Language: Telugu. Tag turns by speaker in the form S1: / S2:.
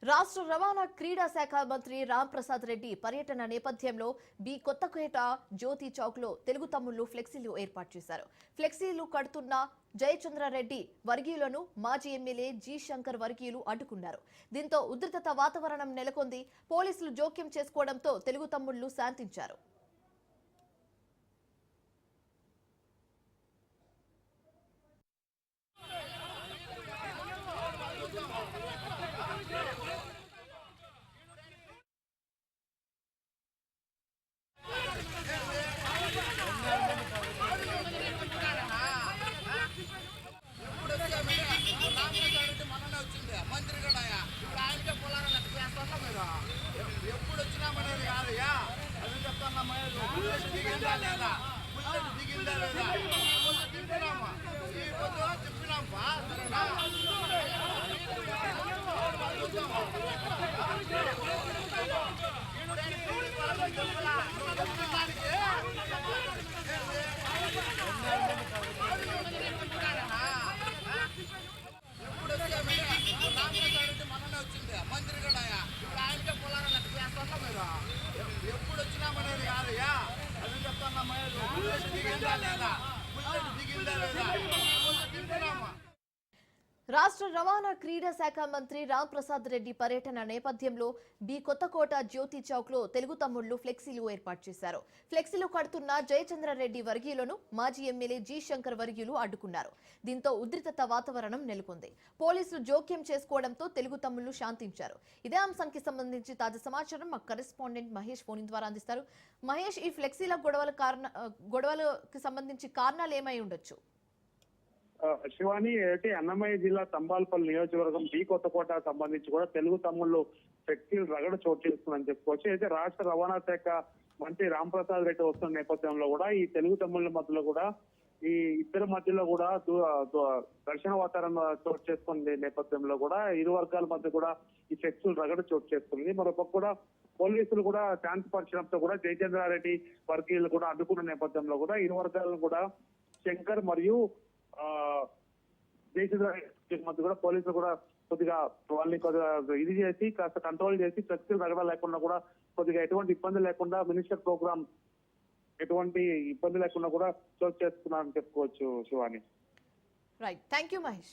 S1: రాష్ట్ర రవాణా క్రీడా శాఖ మంత్రి రాంప్రసాద్ రెడ్డి పర్యటన నేపథ్యంలో కొత్తపేట జ్యోతి చౌక్ లో తెలుగు తమ్ముళ్లు ఫ్లెక్సీలు ఏర్పాటు చేశారు. ఫ్లెక్సీలు కడుతున్న జయచంద్రారెడ్డి వర్గీయులను మాజీ ఎమ్మెల్యే జి శంకర్ వర్గీయులు అడ్డుకున్నారు. దీంతో ఉద్రిక్తత వాతావరణం నెలకొంది. పోలీసులు జోక్యం చేసుకోవడంతో తెలుగు తమ్ముళ్లు శాంతించారు.
S2: మంత్రి కూడా ఇప్పుడు ఆయనకే పొలాలను లెక్క చేస్తున్నా మీరు ఎప్పుడు వచ్చినామనేది కాదయ్యా. అది చెప్తున్నా బుల్లెట్ దిగిందా లేదా, బుల్లెట్ దిగిందా లేదా తిప్పినామా, ఈ పొద్దు తిప్పినామా సరేనా. మంత్రి కూడా ఇప్పుడు ఆయనకే పొలాలను లెక్క చేస్తున్నా మీరు ఎప్పుడు వచ్చినామనేది కాదయ్యా. అది చెప్తున్నా బుల్లెట్ దిగిందా లేదా, బుల్లెట్ దిగిందా లేదా తిప్పినామా.
S1: రాష్ట్ర రవాణా క్రీడా శాఖ మంత్రి రాంప్రసాద్ రెడ్డి పర్యటన నేపథ్యంలో కొత్తకోట జ్యోతి చౌక్ లో తెలుగు తమ్ముళ్లు ఫ్లెక్సీలు ఏర్పాటు చేశారు. ఫ్లెక్సీలు కడుతున్న జయచంద్రారెడ్డి వర్గీయులను మాజీ ఎమ్మెల్యే జి శంకర్ వర్గీయులు అడ్డుకున్నారు. దీంతో ఉద్రిక్తత వాతావరణం నెలకొంది. పోలీసులు జోక్యం చేసుకోవడంతో తెలుగు తమ్ముళ్లు శాంతించారు. ఇదే అంశానికి సంబంధించి తాజా సమాచారం మా కరెస్పాండెంట్ మహేష్ ఫోన్ ద్వారా అందిస్తారు. మహేష్, ఈ ఫ్లెక్సీల గొడవలకు సంబంధించి కారణాలు ఏమై ఉండొచ్చు?
S3: శివాని, అయితే అన్నమయ్య జిల్లా తంబాలపల్లి నియోజకవర్గం కొత్తకోట సంబంధించి కూడా తెలుగు తమ్ముళ్ళు ఫ్లెక్సీలు రగడ చోటు చేస్తుందని చెప్పుకోవచ్చు. అయితే రాష్ట్ర రవాణా శాఖ మంత్రి రాంప్రసాద్ రెడ్డి వస్తున్న నేపథ్యంలో కూడా ఈ తెలుగు తమ్ముళ్ళ మధ్యలో కూడా ఈ ఇద్దరి మధ్యలో కూడా ఘర్షణ వాతావరణం చోటు చేసుకునే నేపథ్యంలో కూడా ఇరు వర్గాల మధ్య కూడా ఈ ఫ్లెక్సీలు రగడ చోటు చేస్తుంది. మరొక కూడా పోలీసులు కూడా శాంతిపరచడంతో కూడా జయచంద్రారెడ్డి వర్గీయులు కూడా అడ్డుకున్న నేపథ్యంలో కూడా ఇరు వర్గాలను కూడా శంకర్ మరియు జయచంద్రారెడ్డి మధ్య కూడా పోలీసులు కూడా కొద్దిగా వాళ్ళని కొద్దిగా ఇది చేసి కాస్త కంట్రోల్ చేసి ఫ్లెక్సీలు రగడ లేకుండా కూడా కొద్దిగా ఎటువంటి ఇబ్బంది లేకుండా మినిస్టర్ ప్రోగ్రామ్ ఎటువంటి ఇబ్బంది లేకుండా కూడా చోటు చేస్తున్నారని చెప్పుకోవచ్చు Shivani.
S1: Right, thank you Mahesh.